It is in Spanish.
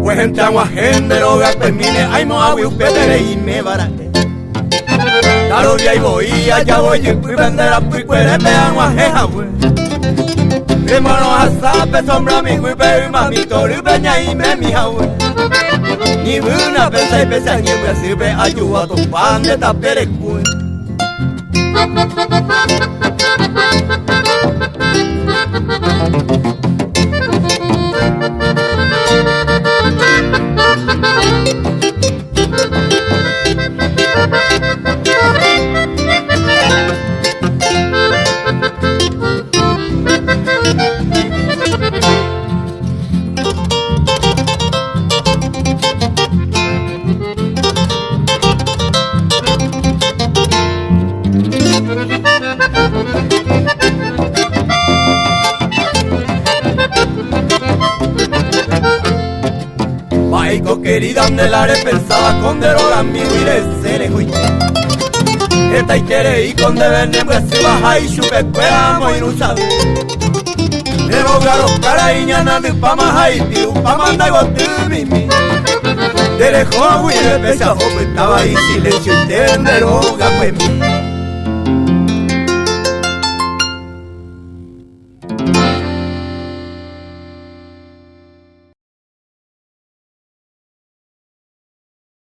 Pues entramos a género, gapemine, ay moawi, upedere y me barate. Claro, de ahí voy, allá voy, y fui vender a fui, cuere, vean a jeja, güey. Hermano, hasta pe sombra mi güey, pero mami, tori, peña y me mija, güey. Ni una pesa y pesa, ni voy a sirve, ayuda a tu pan de tapere, güey. Maico querida, donde la pensaba con deroga mi huire se le juiste. Esta y quiere y con de vender pues se baja y chupe cuera muy no sabe. Deroga los cara y ñana de pama y piu pama da igual tu mimi. De lejos huire pesa o estaba ahí silencio y te deroga pues mi.